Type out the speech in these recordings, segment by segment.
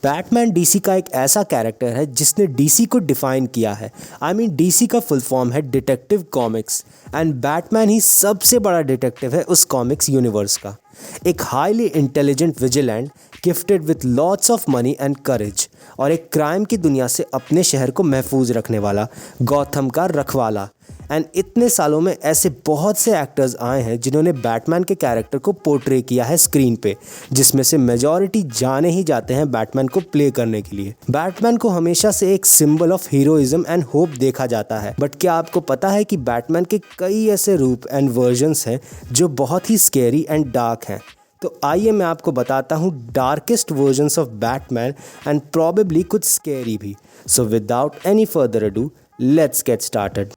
Batman DC का एक ऐसा कैरेक्टर है जिसने डीसी को डिफाइन किया है। डीसी का फुल फॉर्म है डिटेक्टिव कॉमिक्स एंड बैटमैन ही सबसे बड़ा डिटेक्टिव है उस कॉमिक्स यूनिवर्स का। एक highly intelligent vigilant gifted with lots of money and courage और एक क्राइम की दुनिया से अपने शहर को महफूज रखने वाला गॉथम का रखवाला। एंड इतने सालों में ऐसे बहुत से एक्टर्स आए हैं जिन्होंने बैटमैन के कैरेक्टर को पोर्ट्रे किया है स्क्रीन पे, जिसमें से मेजॉरिटी जाने ही जाते हैं बैटमैन को प्ले करने के लिए। बैटमैन को हमेशा से एक symbol of heroism and hope देखा जाता है, बट क्या आपको पता है कि बैटमैन के कई ऐसे रूप एंड वर्जन्स हैं जो बहुत ही स्केरी एंड डार्क हैं। तो आइए मैं आपको बताता हूँ darkest versions of Batman and probably कुछ स्केरी भी। So without any further ado let's get started.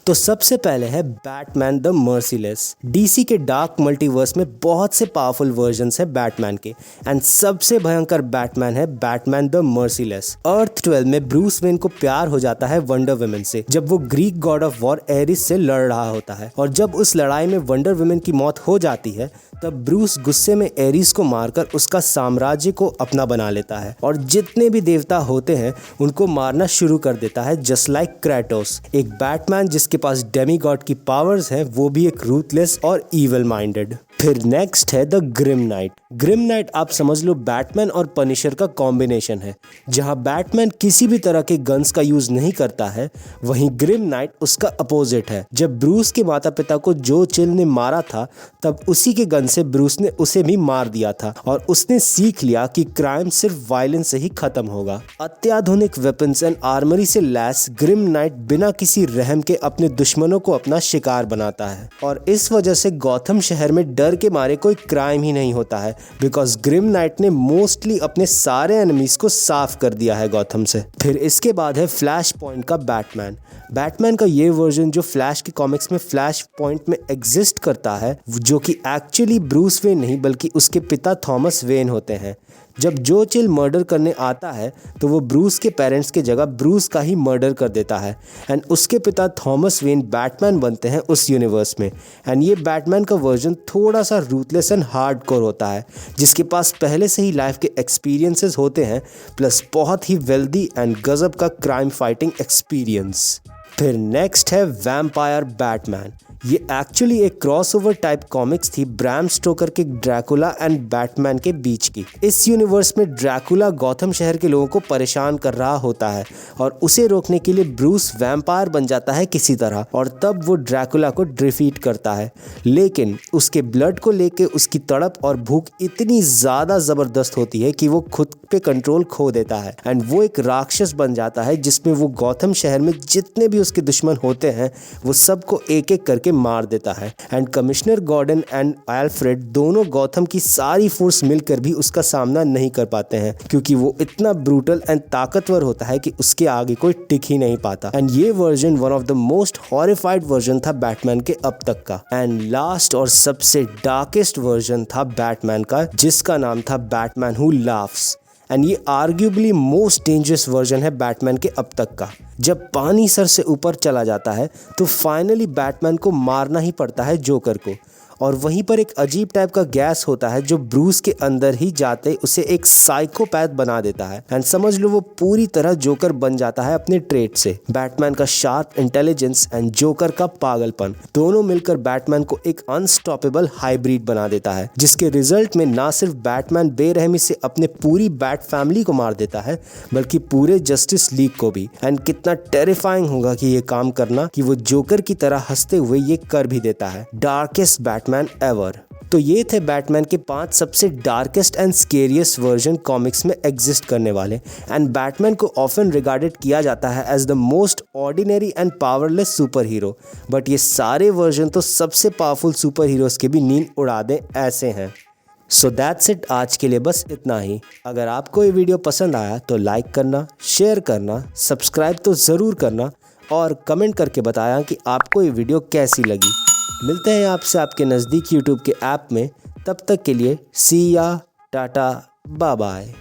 तो सबसे पहले है बैटमैन द मर्सीलेस। डीसी के डार्क मल्टीवर्स में बहुत से पावरफुल वर्जन्स हैं बैटमैन के एंड सबसे भयंकर बैटमैन है बैटमैन द मर्सीलेस। अर्थ 12 में ब्रूस वेन को प्यार हो जाता है वंडर वुमन से जब वो Greek god of war Ares से लड़ रहा होता है, और जब उस लड़ाई में वंडर वुमन की मौत हो जाती है तब ब्रूस गुस्से में एरिस को मारकर उसका साम्राज्य को अपना बना लेता है और जितने भी देवता होते हैं उनको मारना शुरू कर देता है, जस्ट लाइक क्रेटोस। एक बैटमैन जिसके पास डेमी गॉड की पावर्स हैं, वो भी एक रूथलेस और इविल माइंडेड। फिर नेक्स्ट है the Grim Knight. Grim Knight आप समझ लो बैटमैन और पनिशर का कॉम्बिनेशन है। जहां बैटमैन किसी भी तरह के गन्स का यूज नहीं करता है, वहीं ग्रिम नाइट उसका अपोजिट है। जब ब्रूस के माता पिता को जो चिल ने मारा था तब उसी के गन से ब्रूस ने उसे भी मार दिया था और उसने सीख लिया कि क्राइम सिर्फ वायलेंस से ही खत्म होगा। अत्याधुनिक वेपन्स एंड आर्मरी से लैस ग्रिम नाइट बिना किसी रहम के अपने दुश्मनों को अपना शिकार बनाता है और इस वजह से गॉथम शहर में डर के मारे कोई क्राइम ही नहीं होता है, बिकॉज ग्रिम नाइट ने मोस्टली अपने सारे एनिमीज को साफ कर दिया है गॉथम से। फिर इसके बाद है फ्लैश पॉइंट का बैटमैन। बैटमैन का ये वर्जन जो फ्लैश के कॉमिक्स में फ्लैश पॉइंट में एग्जिस्ट करता है, जो कि एक्चुअली ब्रूस वेन नहीं बल्कि उसके पिता थॉमस वेन होते हैं। जब जो चिल मर्डर करने आता है तो वो ब्रूस के पेरेंट्स की जगह ब्रूस का ही मर्डर कर देता है एंड उसके पिता थॉमस वेन बैटमैन बनते हैं उस यूनिवर्स में। एंड ये बैटमैन का वर्जन थोड़ा सा रूथलेस एंड हार्डकोर होता है, जिसके पास पहले से ही लाइफ के एक्सपीरियंसेस होते हैं, प्लस बहुत ही वेल्दी एंड गजब का क्राइम फाइटिंग एक्सपीरियंस। फिर नेक्स्ट है वैम्पायर बैटमैन। ये एक्चुअली एक क्रॉसओवर टाइप कॉमिक्स थी ब्रैम स्टोकर के ड्रैकुला एंड बैटमैन के बीच की। इस यूनिवर्स में ड्रैकुला गॉथम शहर के लोगों को परेशान कर रहा होता है और उसे रोकने के लिए ब्रूस वैम्पायर बन जाता है किसी तरह, और तब वो ड्रैकुला को डिफीट करता है। लेकिन उसके ब्लड को लेके उसकी तड़प और भूख इतनी ज़्यादा ज़बरदस्त होती है कि वो खुद पे कंट्रोल खो देता है एंड वो एक राक्षस बन जाता है, जिसमें वो गॉथम शहर में जितने भी उसके दुश्मन होते हैं वो सबको एक एक करके मार देता है। And commissioner Gordon and Alfred दोनों गॉथम की सारी फोर्स मिलकर भी उसका सामना नहीं कर पाते हैं, क्योंकि वो इतना ब्रूटल एंड ताकतवर होता है कि उसके आगे कोई टिक ही नहीं पाता। एंड ये version one of the most horrified version था बैटमैन के अब तक का। एंड लास्ट और सबसे डार्केस्ट वर्जन था बैटमैन का, जिसका नाम था बैटमैन हु लाफ्स। एंड ये आर्ग्यूबली मोस्ट डेंजरस वर्जन है बैटमैन के अब तक का। जब पानी सर से ऊपर चला जाता है तो फाइनली बैटमैन को मारना ही पड़ता है जोकर को, और वहीं पर एक अजीब टाइप का गैस होता है जो ब्रूस के अंदर ही जाते उसे एक साइकोपैथ बना देता है एंड समझ लो वो पूरी तरह जोकर बन जाता है अपने ट्रेट से। बैटमैन का शार्प इंटेलिजेंस एंड जोकर का पागलपन दोनों मिलकर बैटमैन को एक अनस्टॉपेबल हाइब्रिड बना देता है, जिसके रिजल्ट में ना सिर्फ बैटमैन बेरहमी से अपने पूरी बैट फैमिली को मार देता है बल्कि पूरे जस्टिस लीग को भी। एंड कितना टेरिफाइंग होगा कि ये काम करना, कि वो जोकर की तरह हंसते हुए ये कर भी देता है। Darkest Batman ever. तो ये थे बैटमैन के 5 सबसे darkest and scariest version comics में एग्जिस्ट करने वाले। एंड बैटमैन को ऑफन रिगार्डेड किया जाता है as the most ordinary and powerless super hero, but ये सारे वर्जन तो सबसे पावरफुल सुपर हीरोज के भी नींद उड़ा दें ऐसे हैं। सो दैट्स इट, आज के लिए बस इतना ही। अगर आपको ये वीडियो पसंद आया तो लाइक करना, शेयर करना, सब्सक्राइब तो ज़रूर करना और कमेंट करके बताया कि आपको ये वीडियो कैसी लगी। मिलते हैं आपसे आपके नज़दीक यूट्यूब के ऐप में। तब तक के लिए सी या टाटा बाय बाय।